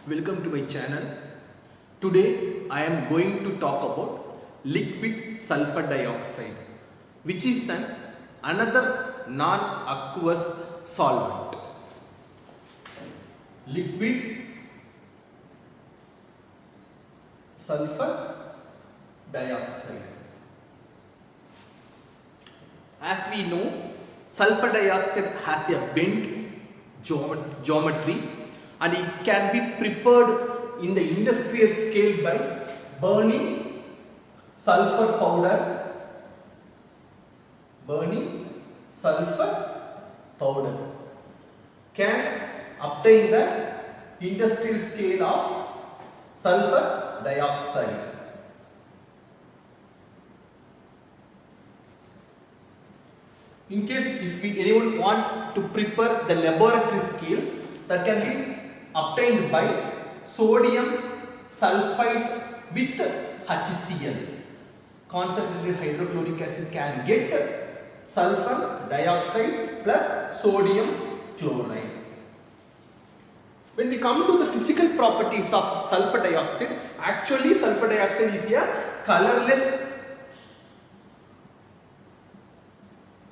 Welcome to my channel. Today I am going to talk about liquid sulfur dioxide, which is another non-aqueous solvent. Liquid sulfur dioxide. As we know, sulfur dioxide has a bent geometry and it can be prepared in the industrial scale by burning sulfur powder. Can obtain the industrial scale of sulfur dioxide. In case if anyone want to prepare the laboratory scale, that can be obtained by sodium sulfite with HCl. Concentrated hydrochloric acid can get sulfur dioxide plus sodium chloride. When we come to the physical properties of sulfur dioxide, actually sulfur dioxide is a colorless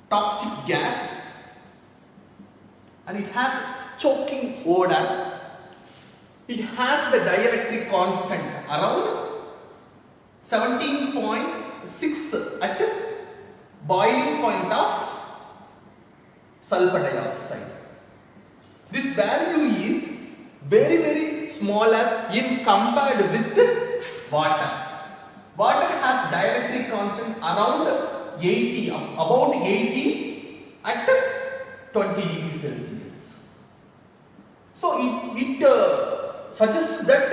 toxic gas and it has choking odor. It has the dielectric constant around 17.6 at boiling point of sulfur dioxide. This value is very smaller in compared with water. Water has dielectric constant around 80, about 80 at 20 degrees Celsius. So it suggests that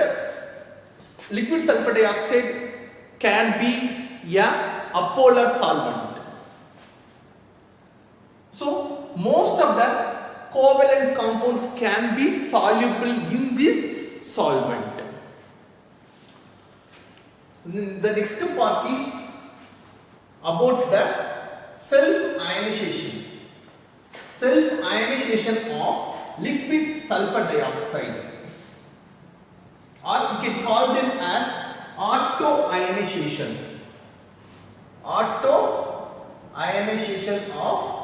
liquid sulfur dioxide can be a apolar solvent. So most of the covalent compounds can be soluble in this solvent. The next part is about the self-ionization. Self-ionization of liquid sulfur dioxide, or you can call them as auto-ionization. Auto-ionization of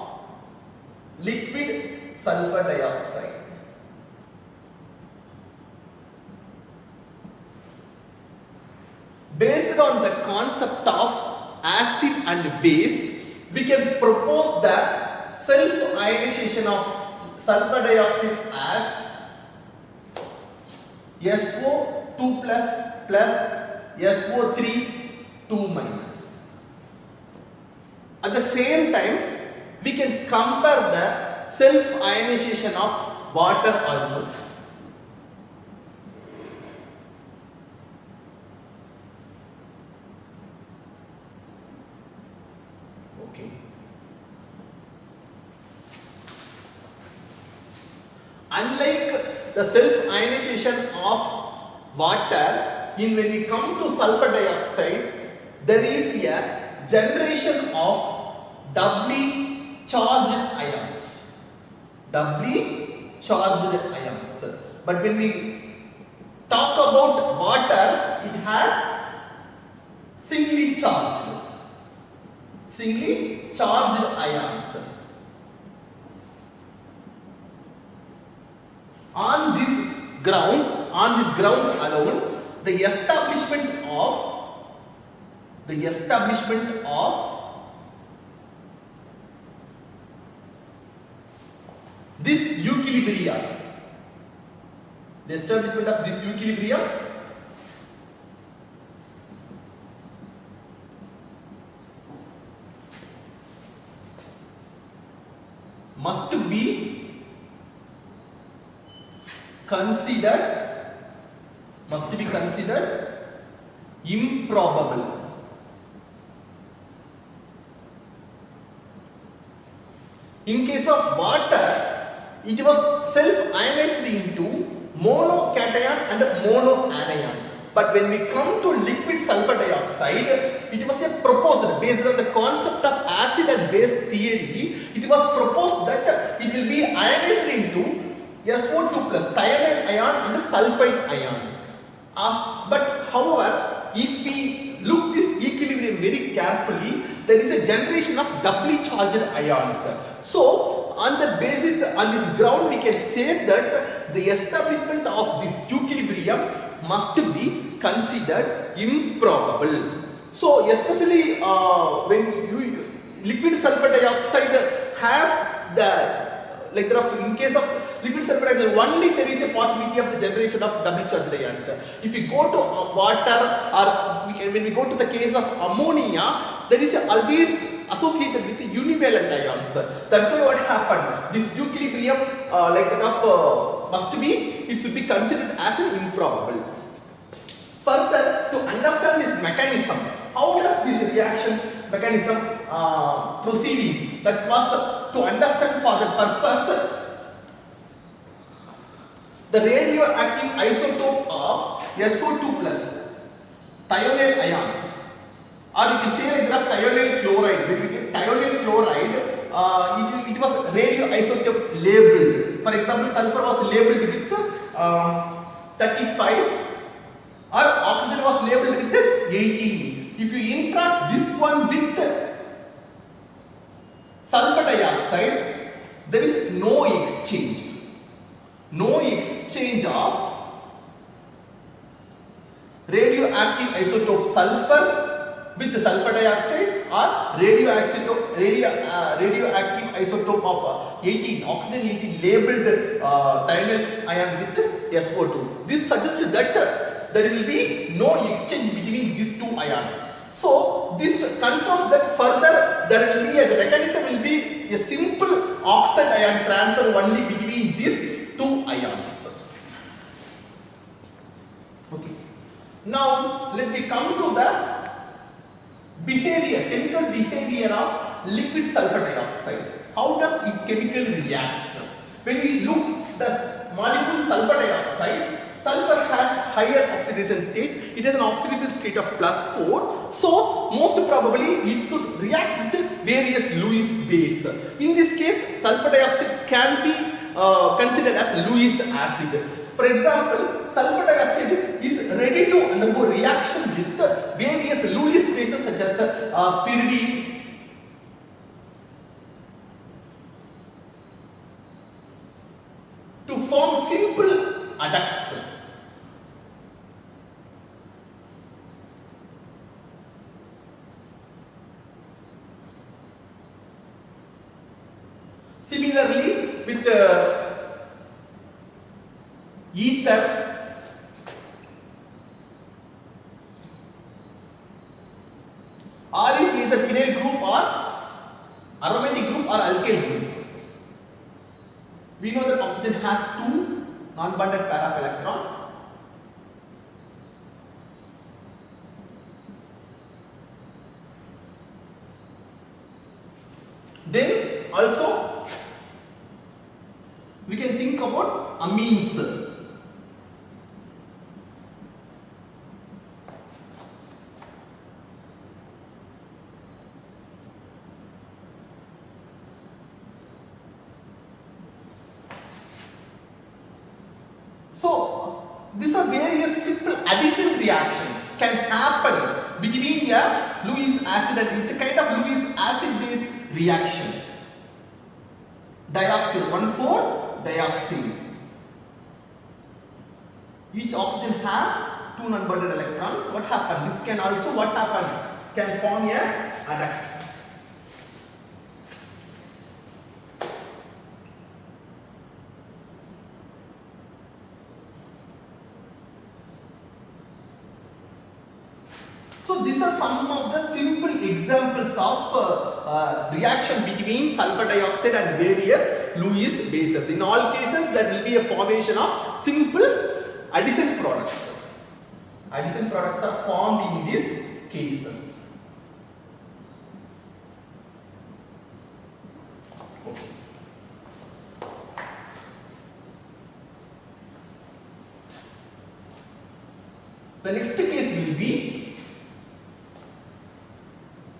liquid sulfur dioxide. Based on the concept of acid and base, we can propose the self-ionization of sulfur dioxide as SO2 plus SO3 2 minus. At the same time, we can compare the self-ionization of water also. Okay. Unlike the self-ionization of water, when we come to sulfur dioxide, there is a generation of doubly charged ions. But when we talk about water, it has singly charged ions. On these grounds alone, the establishment of this equilibrium, must be considered improbable. In case of water, it was self-ionized into monocation and monoanion. But when we come to liquid sulfur dioxide, it was proposed based on the concept of acid and base theory. It was proposed that it will be ionized into SO2 plus thionyl ion and sulfide ion. But however, if we look this equilibrium very carefully, there is a generation of doubly charged ions. So on the basis, on this ground, we can say that the establishment of this equilibrium must be considered improbable. So especially when liquid sulfur dioxide has the, like in case of liquid sulfur dioxide only there is a possibility of the generation of doubly charged ions. If we go to water, or when we go to the case of ammonia, there is always associated with univalent ions. That's why what happened, this equilibrium it should be considered as an improbable. Further, to understand this mechanism, how does this reaction mechanism proceeding, that was to understand for the purpose the radioactive isotope of SO2 plus thionyl ion, or you can say like that of thionyl chloride. When we get thionyl chloride, it was radioisotope labeled. For example, sulfur was labeled with 35, or oxygen was labeled with 18. If you interact this one with sulfur dioxide, there is no exchange. No exchange of radioactive isotope sulfur with sulfur dioxide, or radioactive isotope of 18, oxygen 18 labeled thionyl ion with SO2. This suggests that there will be no exchange between these two ions. So this confirms that further there will be the mechanism will be a simple oxide ion transfer only between these two ions. Okay. Now let me come to the behavior, chemical behavior of liquid sulfur dioxide. How does it chemically reacts? When we look the molecule sulfur dioxide, sulfur has higher oxidation state. It has an oxidation state of +4. So most probably it should react with various Lewis base. In this case, sulfur dioxide can be considered as Lewis acid. For example, sulfur dioxide is ready to undergo reaction with various Lewis bases such as pyridine, to form simple adducts. Similarly, with ether, R is either phenyl group or aromatic group or alkyl group. We know that oxygen has two non-bonded pair of electron. Then also we can think about amines. So these are various simple addition reaction can happen between a Lewis acid, and it's a kind of Lewis acid based reaction. Dioxyl 1,4 dioxyl. Each oxygen have two non-bonded electrons. What happened? This can also what happened? Can form a adduct. So these are some of the simple examples of reaction between sulfur dioxide and various Lewis bases. In all cases, there will be a formation of simple addition products. Addition products are formed in these cases. Okay. The next case will be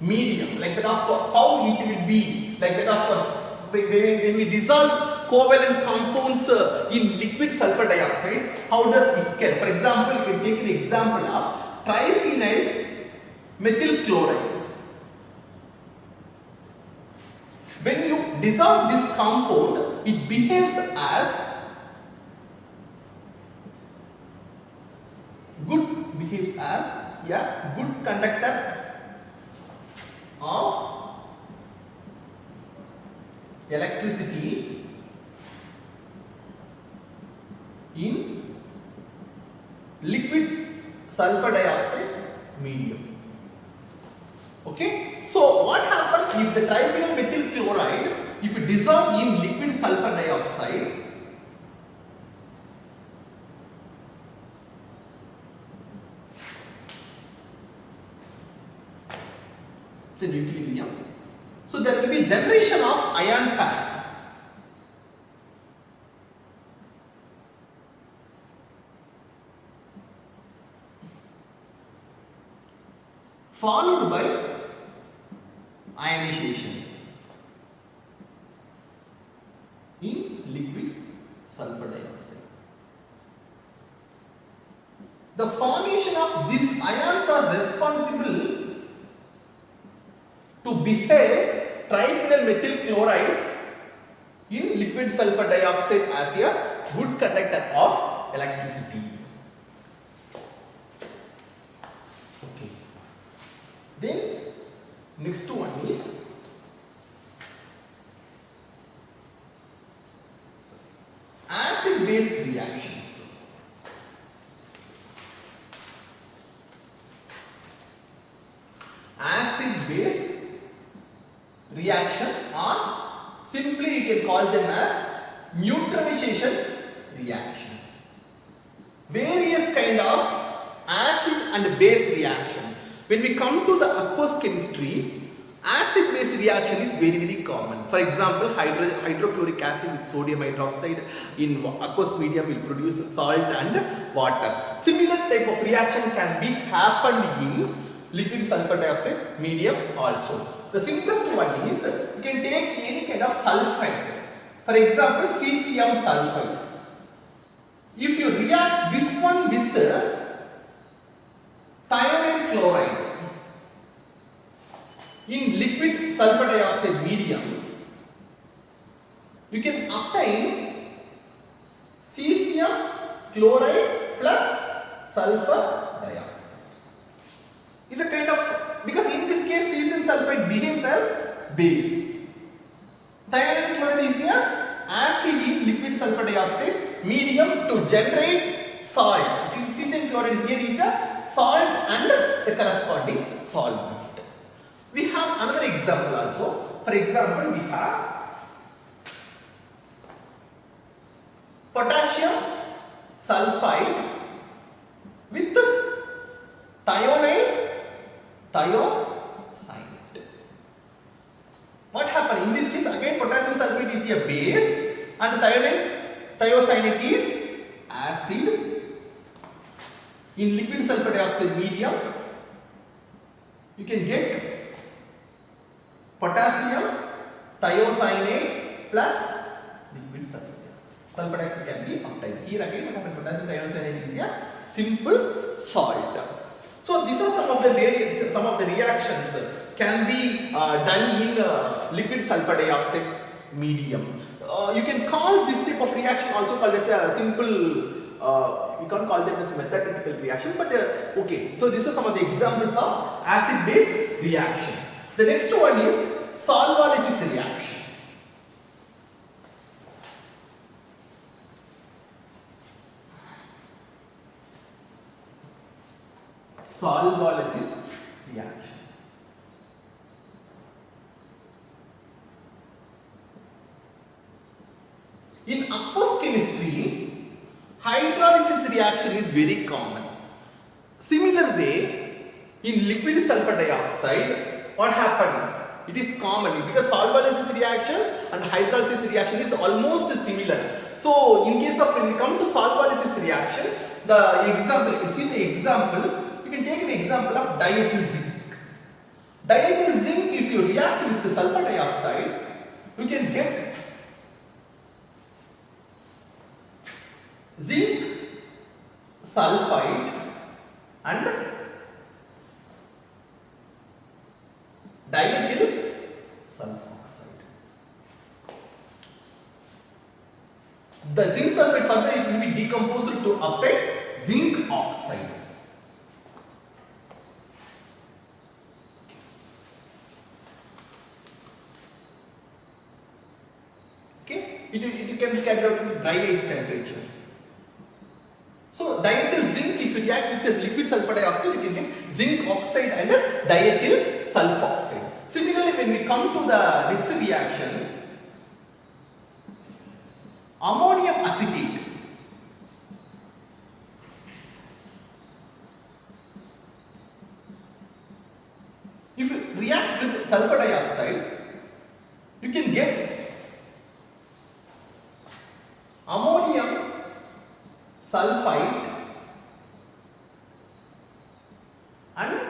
medium, like that of how it will be, like that of when we dissolve covalent compounds in liquid sulfur dioxide. How does it can? For example, you can take an example of triphenyl methyl chloride. When you dissolve this compound, it behaves as a good conductor of electricity in liquid sulfur dioxide medium. Okay, so what happens if the triphenyl methyl chloride, if it dissolve in liquid sulfur dioxide, it's a nucleum. So there will be generation of ion pair. Followed by ionization in liquid sulfur dioxide. The formation of these ions are responsible to behave triphenyl methyl chloride in liquid sulfur dioxide as a good conductor of electricity. Okay. Then next one is acid-base reactions. Acid-base reaction, or simply you can call them as neutralization reaction. Various kind of acid and base reaction. When we come to the aqueous chemistry, acid base reaction is very common. For example, hydrochloric acid with sodium hydroxide in aqueous medium will produce salt and water. Similar type of reaction can be happened in liquid sulfur dioxide medium also. The simplest one is you can take any kind of sulfite. For example, cesium sulfite. If you react this one with thionyl chloride in liquid sulfur dioxide medium, you can obtain cesium chloride plus sulfur dioxide. It's a kind of, because in this case cesium sulfide behaves as base. Thionyl chloride is a acid in liquid sulfur dioxide medium to generate salt. Cesium chloride here is a salt and the corresponding solvent. We have another example also. For example, we have potassium sulfide with thionyl thiocyanate. What happened? In this case, again potassium sulfate is a base and thiocyanate is acid. In liquid sulfur dioxide medium, you can get potassium thiocyanate plus liquid sulfur dioxide. Sulfur dioxide can be obtained. Here again, what happened? Potassium thiocyanate is a simple salt. So these are some of the reactions can be done in liquid sulfur dioxide medium. You can call this type of reaction also called as a simple. We can't call them as a method critical reaction, but okay. So these are some of the examples of acid-base reaction. The next one is solvolysis reaction. Solvolysis reaction. In aqueous chemistry, hydrolysis reaction is very common. Similar way, in liquid sulfur dioxide, what happened? It is common because solvolysis reaction and hydrolysis reaction is almost similar. So, in case of when we come to solvolysis reaction, the example, you can see the example. You can take an example of diethyl zinc. Diethyl zinc, if you react with the sulfur dioxide, you can get zinc sulfide and diethyl sulfoxide. The zinc sulfide further it will be decomposed to obtain zinc oxide. Okay, it can be carried out in dry ice temperature. So diethyl zinc, if you react with the liquid sulfur dioxide, you can get zinc oxide and diethyl sulfoxide. Similarly, when we come to the next reaction, ammonium acetate. If you react with sulfur dioxide, you can get ammonium sulfite and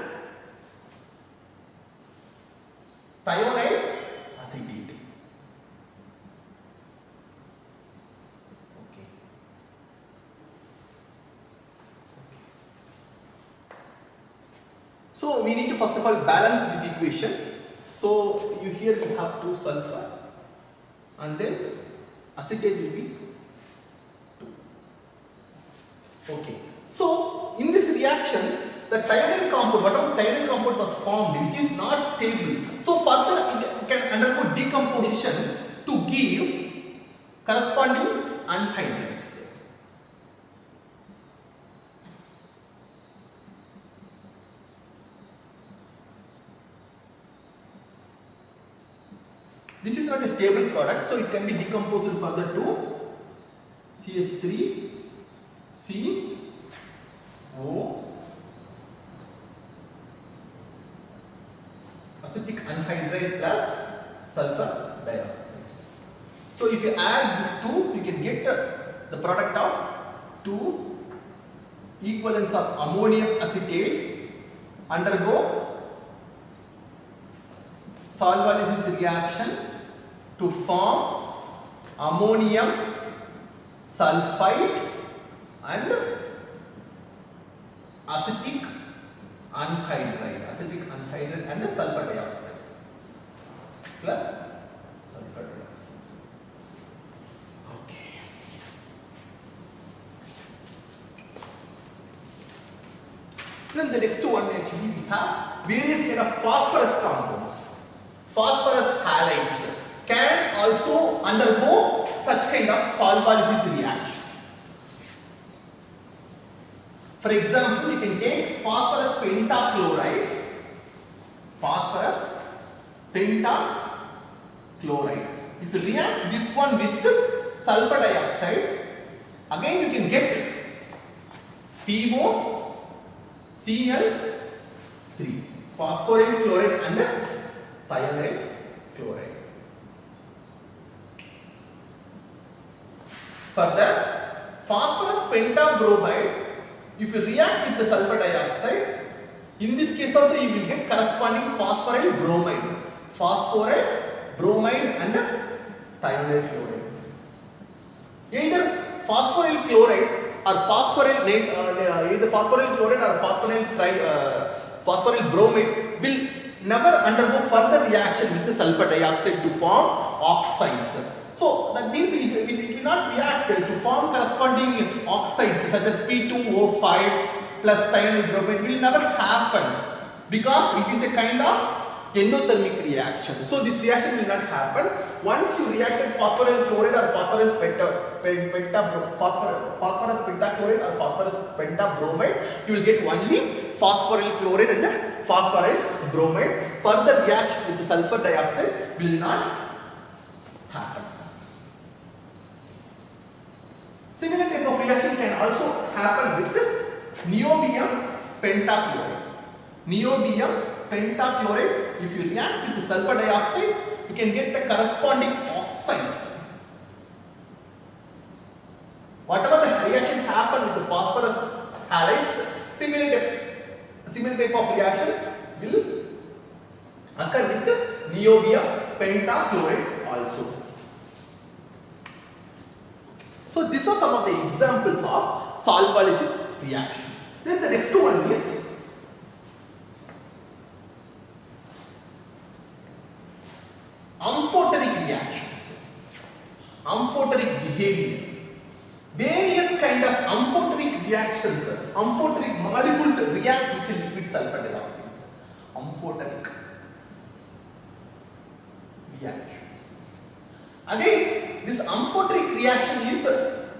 thionyl acetate. Okay. So we need to first of all balance this equation. So you here we have 2 sulfur and then acetate will be 2. Okay. So in this reaction, the thionyl compound, whatever the thionyl compound was formed, which is not stable, so further it can undergo decomposition to give corresponding anhydrides. This is not a stable product, so it can be decomposed further to CH3, C, O, acetic anhydride plus sulfur dioxide. So if you add these two, you can get the product of 2 equivalents of ammonium acetate undergo solvolysis reaction to form ammonium sulfide and acetic anhydride and sulfur dioxide plus sulfur dioxide. Okay. Then the next one actually we have various kind of phosphorus compounds. Phosphorus halides can also undergo such kind of solvolysis reaction. For example, you can take phosphorus pentachloride, If you react this one with sulfur dioxide, again you can get POCl3, phosphoryl chloride and thionyl chloride. Further, phosphorus pentabromide, if you react with the sulfur dioxide, in this case also you will get corresponding phosphoryl bromide and thionyl chloride. Either phosphoryl chloride or phosphoryl bromide will never undergo further reaction with the sulfur dioxide to form oxides. So that means it will not react to form corresponding oxides such as P2O5 plus thionyl bromide will never happen because it is a kind of endothermic reaction. So this reaction will not happen. Once you reacted phosphoryl chloride or phosphorus pentachloride or phosphorus pentabromide, you will get only phosphoryl chloride and phosphoryl bromide. Further reaction with the sulfur dioxide will not happen. Similar type of reaction can also happen with niobium pentachloride. If you react with the sulfur dioxide, you can get the corresponding oxides. Whatever the reaction happen with the phosphorus halides, similar type of reaction will occur with the niobium pentachloride also. So these are some of the examples of solvolysis reaction. Then the next one is amphoteric reactions. Amphoteric behavior. Various kind of amphoteric reactions, amphoteric molecules react with liquid sulfur dioxides. Amphoteric reactions. Again, this amphoteric reaction is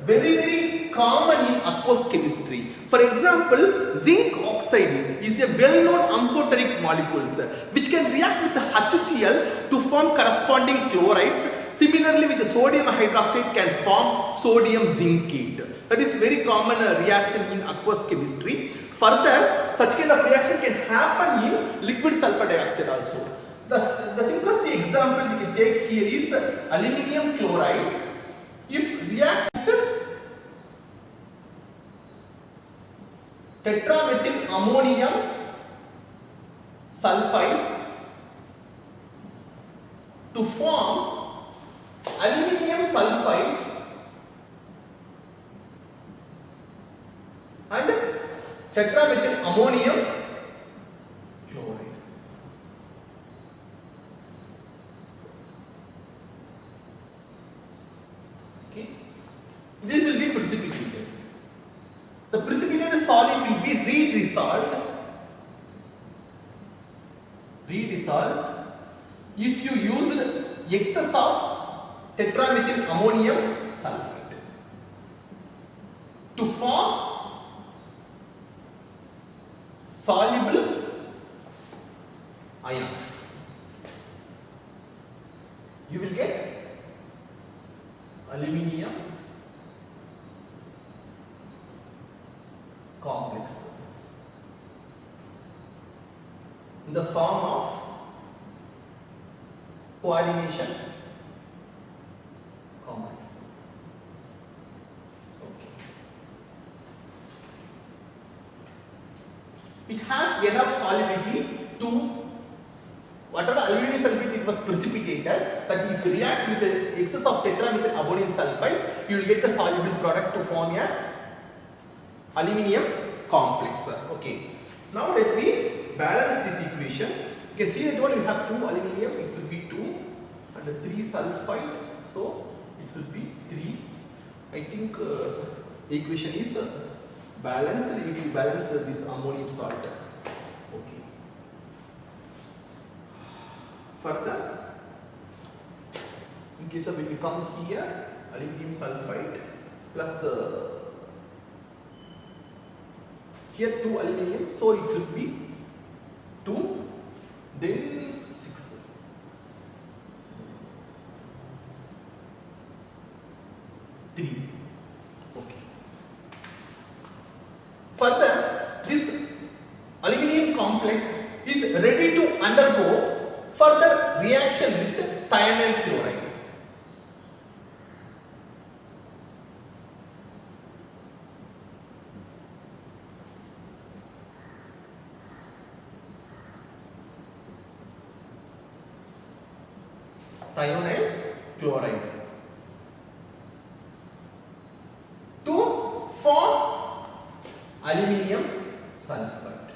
very common in aqueous chemistry. For example, zinc oxide is a well-known amphoteric molecule which can react with HCl to form corresponding chlorides. Similarly, with the sodium hydroxide can form sodium zincate. That is very common reaction in aqueous chemistry. Further, such kind of reaction can happen in liquid sulfur dioxide also. The simplest example we can take here is aluminium chloride. If react with tetramethyl ammonium sulfide to form aluminium sulfide and tetramethyl ammonium chloride. Okay, this will be precipitated. The precipitated solid will be redissolved if you use excess of tetramethyl ammonium sulfate to form soluble ions. You will get aluminium complex in the form of coordination complex. Okay. It has enough solubility to whatever aluminum sulfate it was precipitated, that if you react with the excess of tetramethyl ammonium sulfide, you will get the soluble product to form a aluminium complex. Okay. Now let me balance this equation. You can see that one we have 2 aluminium, it should be 2, and 3 sulfide, so it should be 3. I think the equation is balanced if you balance this ammonium salt. Okay. Further, in case of when you come here, aluminium sulfide plus here 2 aluminium, so it should be 2, then 6. Okay. Further, this aluminium complex is ready to undergo further reaction with thionyl chloride. Thionyl chloride to form aluminium sulfide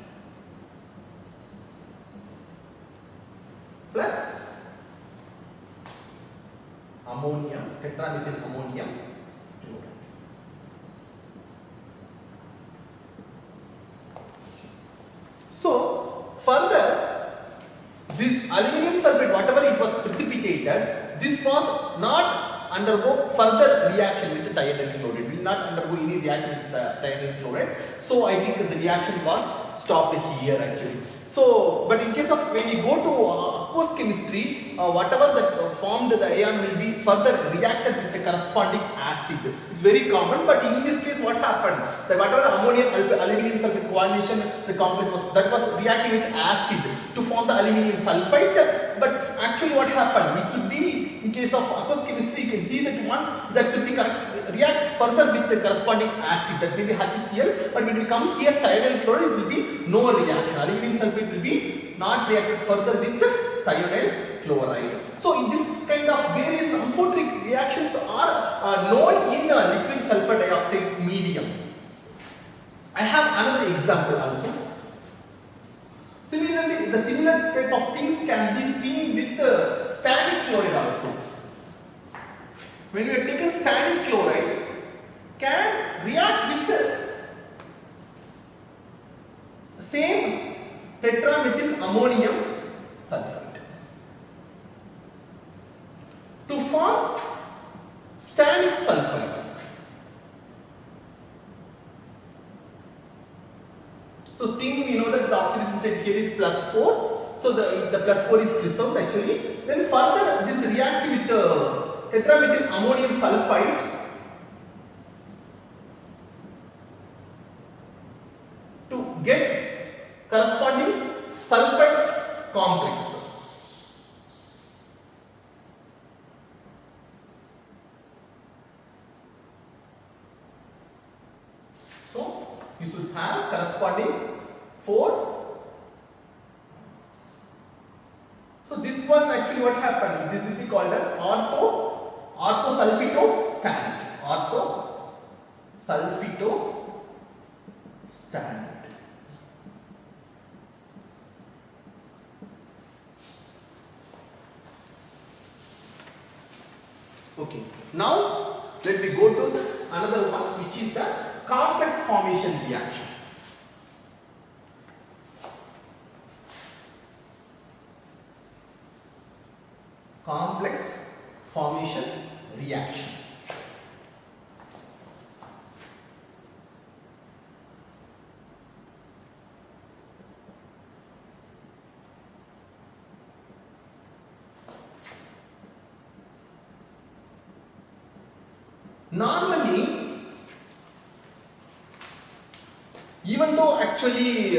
plus ammonium, tetramethyl ammonium chloride. So further, this aluminium sulfate, whatever it was precipitated, this was not undergo further reaction with the thionyl chloride, will not undergo any reaction with the thionyl chloride. So I think the reaction was stopped here actually. So, but in case of when you go to aqueous chemistry, whatever that formed the ion will be further reacted with the corresponding acid. It's very common, but in this case what happened? That whatever the ammonium aluminium sulfate coordination, the complex was reacting with acid to form the aluminium sulfite. But actually what happened? It should be, in case of aqueous chemistry, you can see that one that should be react further with the corresponding acid, that may be HCl, but when we come here thionyl chloride, it will be no reaction. Aluminium sulfate will be not reacted further with the thionyl chloride. So this kind of various amphoteric reactions are known in liquid sulfur dioxide medium. I have another example also. Similarly, the similar type of things can be seen with stannic chloride also. When we have taken stannic chloride, can react with the same tetramethyl ammonium sulfate to form stannic sulfide. So thing we know that the oxidation state here is +4. So the +4 is preserved actually. Then further this react with tetramethyl ammonium sulfide to get corresponding sulfide complex. So you should have corresponding 4. So this one actually what happened? This will be called as orthosulfitostannate. Orthosulfitostannate. Okay. Now let me go to another one, which is the complex formation reaction. Complex formation reaction. Normally, even though actually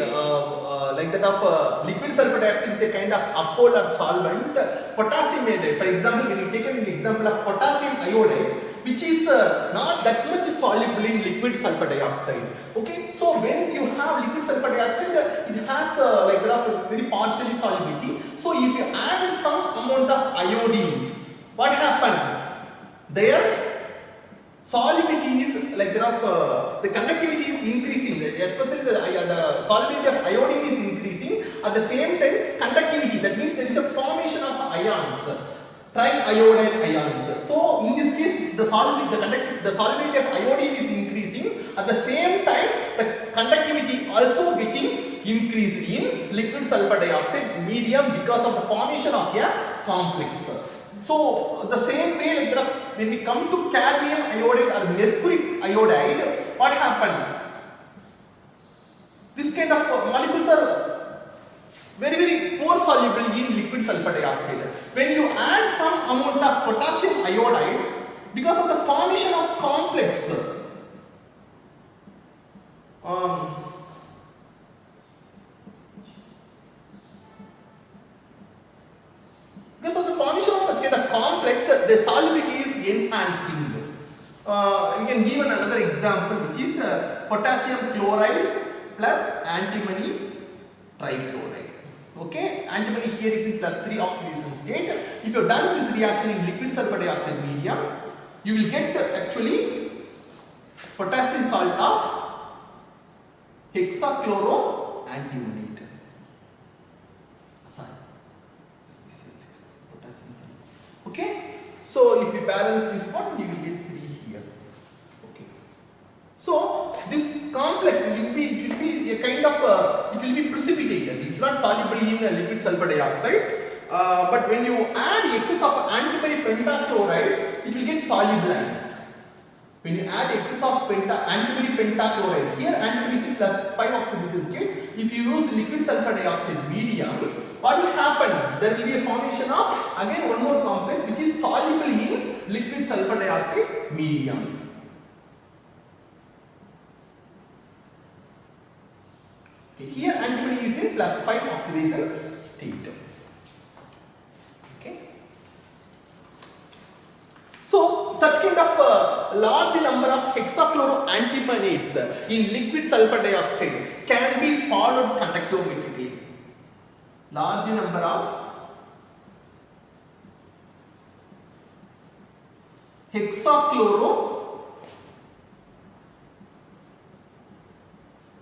like that of liquid sulfur dioxide is a kind of apolar solvent, potassium iodide, for example, when you take an example of potassium iodide, which is not that much soluble in liquid sulfur dioxide. Okay, so when you have liquid sulfur dioxide, it has like that of very partially solubility. So if you add some amount of iodine, what happened? Their solubility is like the conductivity is increasing, especially the solubility of iodine is increasing. At the same time, conductivity, that means there is a formation of ions, triiodide ions. So in this case, the solubility of iodine is increasing. At the same time, the conductivity also getting increased in liquid sulfur dioxide medium because of the formation of a complex. So the same way, like when we come to cadmium iodide or mercury iodide, what happened? This kind of molecules are very poor soluble in liquid sulfur dioxide. When you add some amount of potassium iodide, because of the formation of complex, because of the formation of such kind of complex, the solubility is enhancing. We can give another example, which is potassium chloride plus antimony trichloride. Okay, antimony here is in +3 oxidation state. If you have done this reaction in liquid sulfur dioxide medium, you will get actually potassium salt of hexachloroantimonate. Okay, so if you balance this one, you will get 3 here. Okay, so this complex will be a kind of it will be precipitated. It's not soluble in liquid sulfur dioxide, but when you add excess of antimony pentachloride, it will get solubilized. When you add excess of antimony pentachloride, here antimony is in +5 oxidation state. If you use liquid sulfur dioxide medium, what will happen? There will be a formation of again one more complex which is soluble in liquid sulfur dioxide medium. Okay, here antimony is in +5 oxidation state. Okay. So such kind of large number of hexachloroantimonates in liquid sulfur dioxide can be followed conductometrically. Large number of hexachloro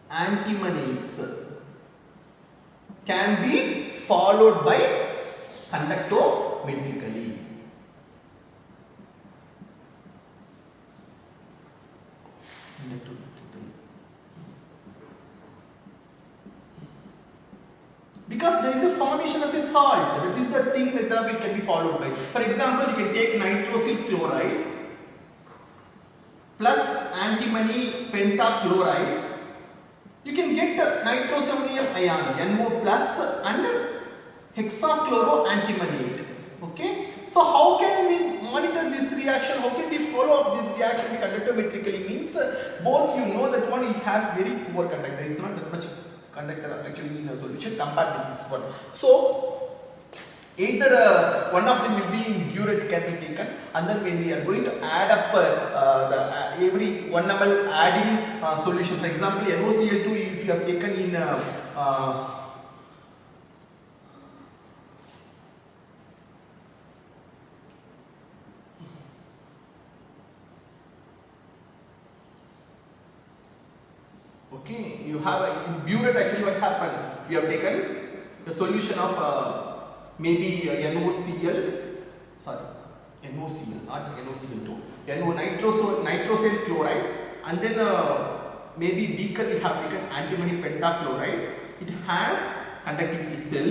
antimonades can be followed by conductometrically. Because there is a formation of a salt, that is the thing that it can be followed by. For example, you can take nitrosyl chloride plus antimony pentachloride. You can get nitrosodium ion NO plus and hexachloro antimonate. Okay. So how can we monitor this reaction? How can we follow up this reaction conductometrically? Means both you know that one it has very poor conductor. It's not that much conductor actually in a solution compared with this one. So either one of them will be in burette can be taken, and then when we are going to add up every 1 ml adding solution. For example, NOCl2 if you have taken in okay, you have in burette actually what happened? We have taken the solution of maybe NOCl, not NOCl2, nitrosyl chloride, and then maybe beaker we have taken antimony pentachloride. It has conductivity cell.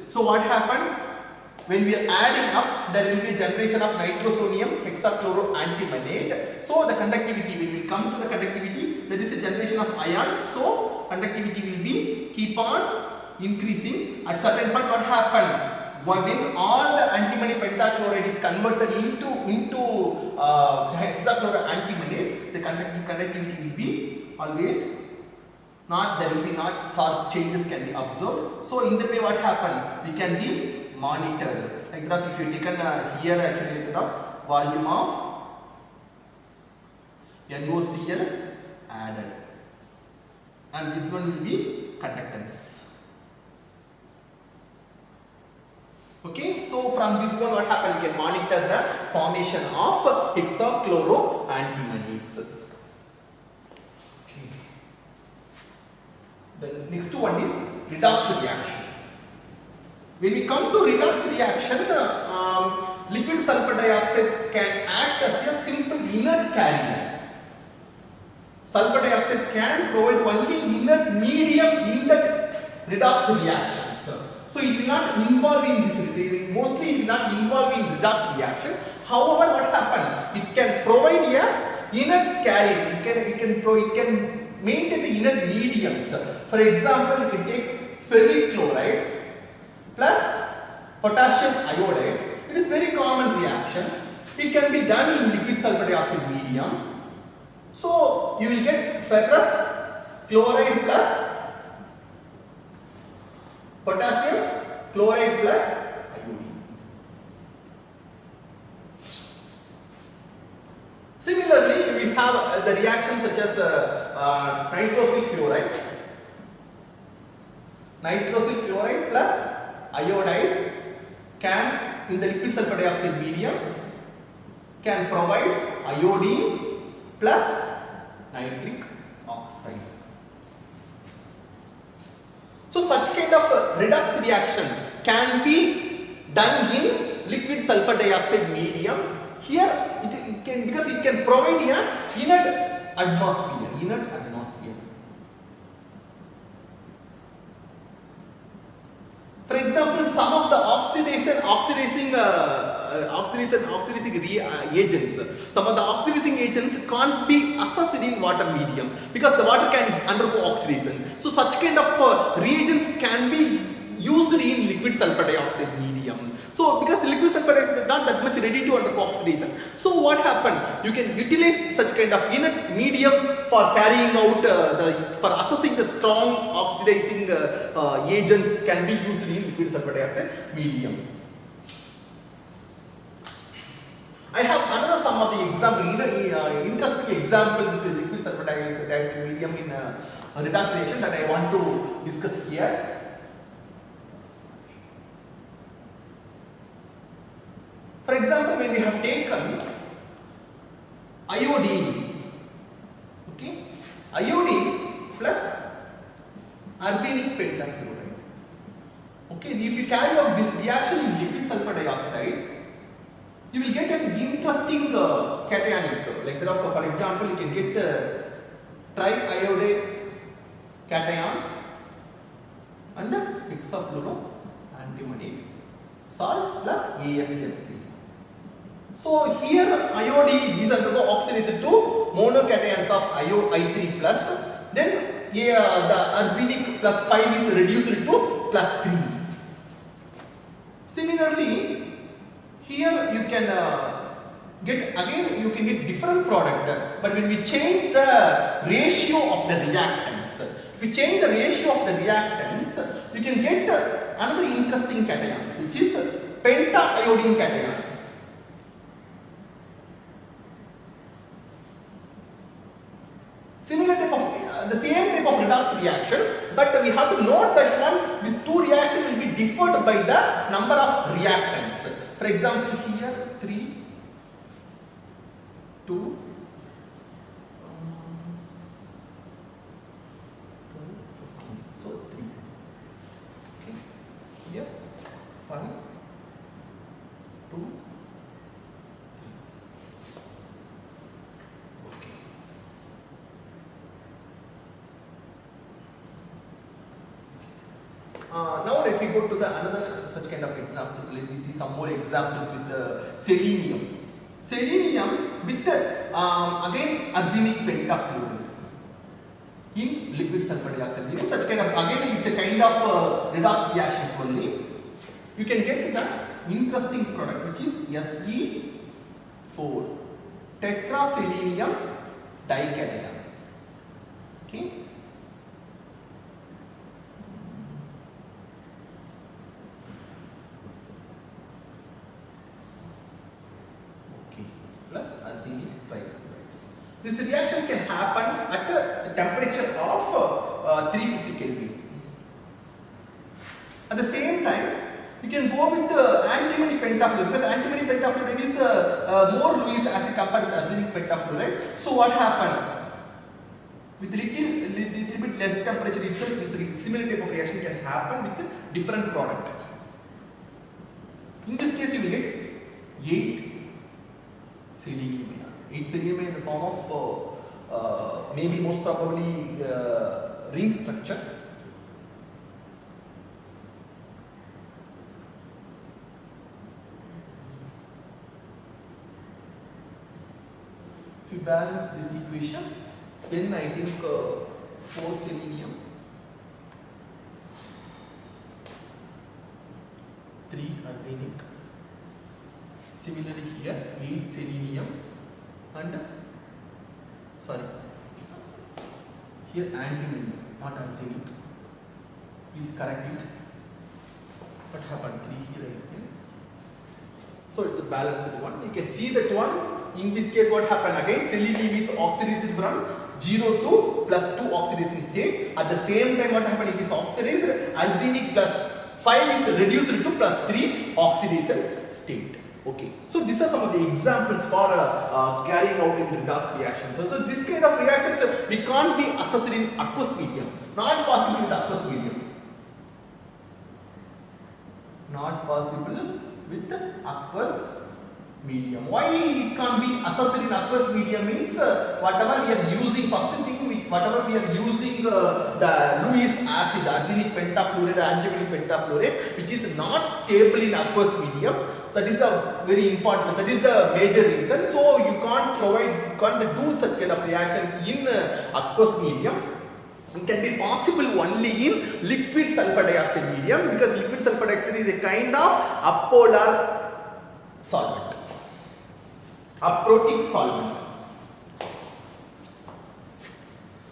So what happened? When we are adding up, there will be a generation of nitrosodium hexachloro antimonate. So the conductivity, when we come to the conductivity, there is a generation of ions. So conductivity will be keep on increasing. At certain point, what happened? When all the antimony pentachloride is converted into hexachloro antimonate, the conductivity will be always not, there will be not sharp changes can be observed. So in that way, what happened? We can be monitored. Like that, if you taken here actually like that, volume of NOCl added, and this one will be conductance. Okay, so from this one what happened? You can monitor the formation of hexachloro antimonades. Okay. The next one is redox reaction. When we come to redox reaction, liquid sulfur dioxide can act as a simple inert carrier. Sulfur dioxide can provide only inert medium in the redox reactions. So it will not involve in this, mostly it will not involve in redox reaction. However, what happened? It can provide a inert carrier. It can maintain the inert mediums. For example, you can take ferric chloride plus potassium iodide. It is very common reaction. It can be done in liquid sulfur dioxide medium. So you will get ferrous chloride plus potassium chloride plus iodine. Similarly, we have the reaction such as nitrosyl chloride. Nitrosyl chloride plus iodide can, in the liquid sulfur dioxide medium, can provide iodine plus nitric oxide. So such kind of redox reaction can be done in liquid sulfur dioxide medium. Here it can, because it can provide a inert atmosphere. For example, some of the oxidizing agents, some of the oxidizing agents can't be assessed in water medium because the water can undergo oxidation. So such kind of reagents can be used in liquid sulfur dioxide medium. So because liquid sulfur dioxide is not that much ready to undergo oxidation. So what happened? You can utilize such kind of inert medium for carrying out for assessing the strong oxidizing agents can be used in liquid sulfur dioxide medium. I have another some of the example, interesting example with the liquid sulfur dioxide medium in redox reaction that I want to discuss here. For example, when we have taken iodine, okay, iodine plus arsenic pentafluoride. Okay, if you carry out this reaction in liquid sulfur dioxide, you will get an interesting cationic. Like therefore, for example, you can get triiodate cation and hexafluoro antimonate salt plus ASF3. So here iodine, these undergo oxidation to monocations of I3 plus, then the arsenic plus 5 is reduced to plus 3. Similarly, here you can get different product, but when we change the ratio of the reactants, if we change the ratio of the reactants, you can get another interesting cations, which is pentaiodine cation. Similar type of the same type of redox reaction, but we have to note that these two reactions will be differed by the number of reactants. For example, here 3, 2, 15. So 3. Okay. Here 5, 2, 3. Okay. Now let me go to the another such kind of examples. Let me see some more examples with the selenium. Selenium with again arsenic pentafluoride in liquid sulfur dioxide. In such kind of, again it's a kind of redox reactions only. You can get the interesting product which is Se4 tetraselenium dication. Okay. Plus arsenic trifluoride. This reaction can happen at a temperature of 350 Kelvin. At the same time, you can go with antimony pentafluoride, because antimony pentafluoride is more Lewis acid compared with arsenic pentafluoride. So what happened? With little bit less temperature itself, this similar type of reaction can happen with different product. In this case, you will get 8 selenium ion. 8 selenium ion in the form of maybe most probably ring structure. If you balance this equation, then I think 4 selenium, 3 arsenic. Similarly here 8 selenium and here antimony, not arsenic. Please correct it. What happened? 3 here again. So it's a balanced one. You can see that one. In this case, what happened again? Selenium is oxidized from 0 to plus 2 oxidation state. At the same time, what happened? It is oxidized. Arsenic plus 5 is reduced to plus 3 oxidation state. Okay, so these are some of the examples for carrying out in redox reactions. So this kind of reactions we can't be assessed in aqueous medium. Not possible with aqueous medium. Not possible with aqueous medium. Why it can't be assessed in aqueous medium means whatever we are using, first thing whatever we are using the Lewis acid, arsenic pentafluoride, antimony pentafluoride, which is not stable in aqueous medium. That is the very important, that is the major reason. So you can't do such kind of reactions in aqueous medium. It can be possible only in liquid sulfur dioxide medium, because liquid sulfur dioxide is a kind of apolar solvent, aprotic solvent.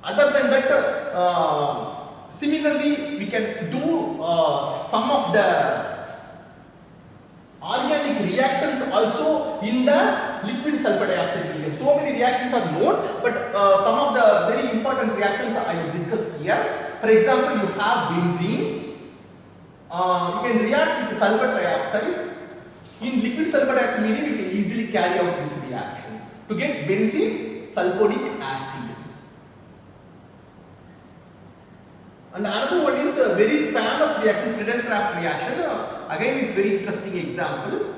Other than that, similarly we can do some of the organic reactions also in the liquid sulfur dioxide medium. So many reactions are known, but some of the very important reactions I will discuss here. For example, you have benzene. You can react with sulfur trioxide. In liquid sulfur dioxide medium, you can easily carry out this reaction. to get benzene sulfuric acid. And another one is a very famous reaction, Friedel-Crafts reaction. Again, it's very interesting example.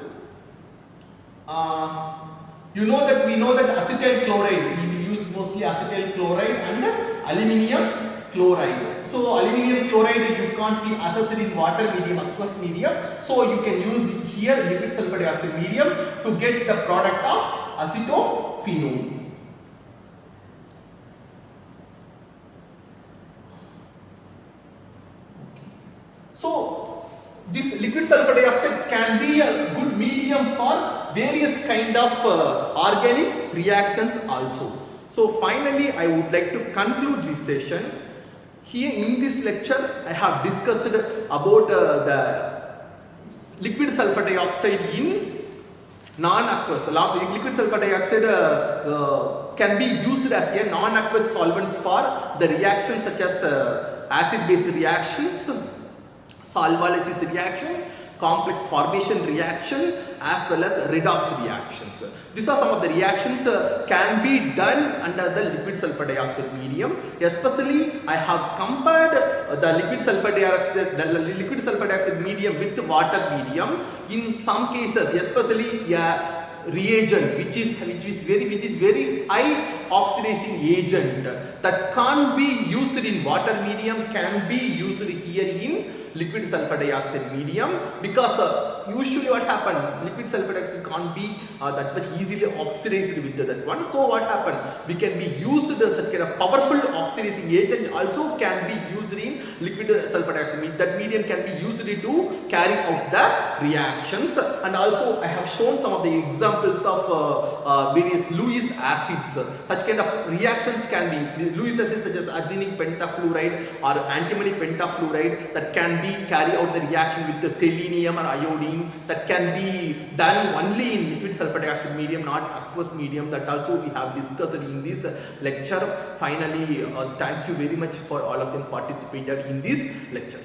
We know that acetyl chloride, we will use mostly acetyl chloride and aluminium chloride. So aluminium chloride you can't be assessed in water medium, aqueous medium. So you can use here liquid sulfur dioxide medium to get the product of acetophenone. So this liquid sulfur dioxide can be a good medium for various kind of organic reactions also. So finally I would like to conclude this session. Here in this lecture I have discussed about the liquid sulfur dioxide in non-aqueous. Liquid sulfur dioxide can be used as a non-aqueous solvent for the reactions such as acid-base reactions, solvolysis reaction, complex formation reaction, as well as redox reactions. These are some of the reactions can be done under the liquid sulfur dioxide medium. Especially I have compared the liquid sulfur dioxide medium with water medium. In some cases, especially a reagent which is very high oxidizing agent that can't be used in water medium can be used here in liquid sulfur dioxide medium, because usually what happen, liquid sulfur dioxide can't be that much easily oxidized with that one. So what happen, we can be used such kind of powerful oxidizing agent also can be used in liquid sulfur dioxide. That medium can be used to carry out the reactions. And also I have shown some of the examples of various Lewis acids. Such kind of reactions can be Lewis acids such as arsenic pentafluoride or antimony pentafluoride that can be carry out the reaction with the selenium or iodine, that can be done only in liquid sulfur dioxide medium, not aqueous medium. That also we have discussed in this lecture. Finally, thank you very much for all of them participated in this lecture.